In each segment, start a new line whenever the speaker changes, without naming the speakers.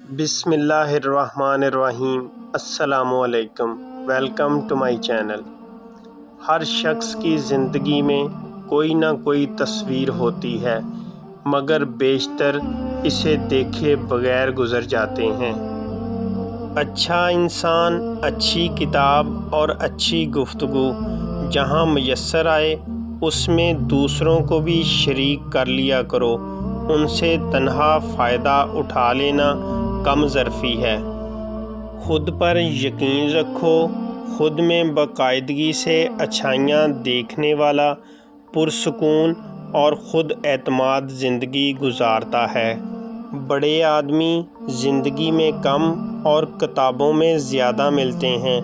بسم اللہ الرحمن الرحیم۔ السلام علیکم، ویلکم ٹو مائی چینل۔ ہر شخص کی زندگی میں کوئی نہ کوئی تصویر ہوتی ہے، مگر بیشتر اسے دیکھے بغیر گزر جاتے ہیں۔ اچھا انسان، اچھی کتاب اور اچھی گفتگو جہاں میسر آئے اس میں دوسروں کو بھی شریک کر لیا کرو، ان سے تنہا فائدہ اٹھا لینا کم ظرفی ہے۔ خود پر یقین رکھو، خود میں باقاعدگی سے اچھائیاں دیکھنے والا پرسکون اور خود اعتماد زندگی گزارتا ہے۔ بڑے آدمی زندگی میں کم اور کتابوں میں زیادہ ملتے ہیں۔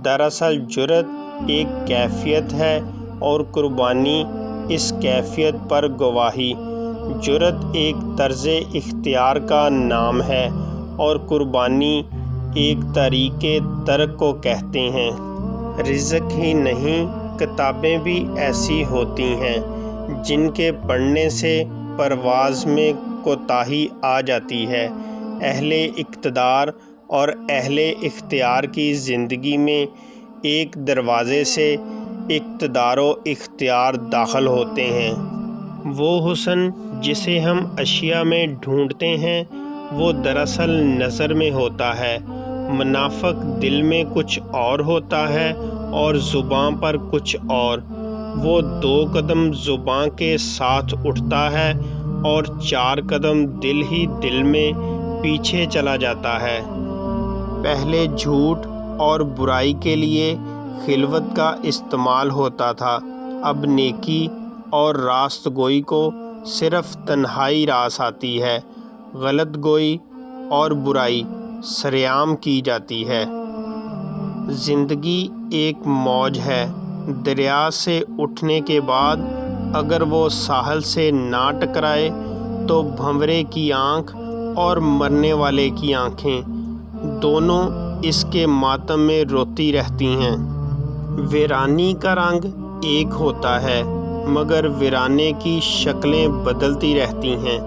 دراصل جرأت ایک کیفیت ہے اور قربانی اس کیفیت پر گواہی۔ جرأت ایک طرز اختیار کا نام ہے اور قربانی ایک طریقے ترک کو کہتے ہیں۔ رزق ہی نہیں، کتابیں بھی ایسی ہوتی ہیں جن کے پڑھنے سے پرواز میں کوتاہی آ جاتی ہے۔ اہل اقتدار اور اہل اختیار کی زندگی میں ایک دروازے سے اقتدار و اختیار داخل ہوتے ہیں۔ وہ حسن جسے ہم اشیاء میں ڈھونڈتے ہیں وہ دراصل نظر میں ہوتا ہے۔ منافق دل میں کچھ اور ہوتا ہے اور زباں پر کچھ اور۔ وہ 2 قدم زباں کے ساتھ اٹھتا ہے اور 4 قدم دل ہی دل میں پیچھے چلا جاتا ہے۔ پہلے جھوٹ اور برائی کے لیے خلوت کا استعمال ہوتا تھا، اب نیکی اور راست گوئی کو صرف تنہائی راس آتی ہے۔ غلط گوئی اور برائی سرعام کی جاتی ہے۔ زندگی ایک موج ہے، دریا سے اٹھنے کے بعد اگر وہ ساحل سے نہ ٹکرائے تو بھنورے کی آنکھ اور مرنے والے کی آنکھیں دونوں اس کے ماتم میں روتی رہتی ہیں۔ ویرانی کا رنگ ایک ہوتا ہے مگر ویرانے کی شکلیں بدلتی رہتی ہیں۔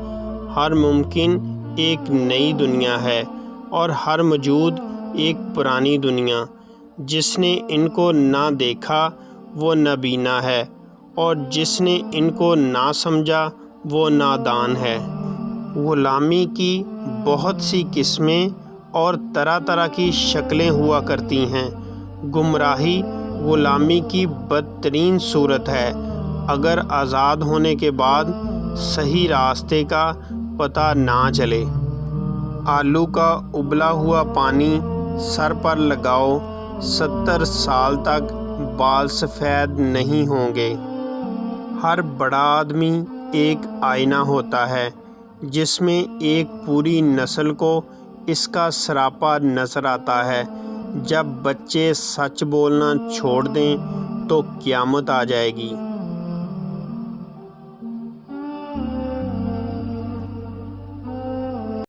ہر ممکن ایک نئی دنیا ہے اور ہر موجود ایک پرانی دنیا۔ جس نے ان کو نہ دیکھا وہ نابینا ہے اور جس نے ان کو نہ سمجھا وہ نادان ہے۔ غلامی کی بہت سی قسمیں اور طرح طرح کی شکلیں ہوا کرتی ہیں۔ گمراہی غلامی کی بدترین صورت ہے۔ اگر آزاد ہونے کے بعد صحیح راستے کا پتہ نہ چلے۔ آلو کا ابلا ہوا پانی سر پر لگاؤ، 70 سال تک بال سفید نہیں ہوں گے۔ ہر بڑا آدمی ایک آئینہ ہوتا ہے جس میں ایک پوری نسل کو اس کا سراپا نظر آتا ہے۔ جب بچے سچ بولنا چھوڑ دیں تو قیامت آ جائے گی۔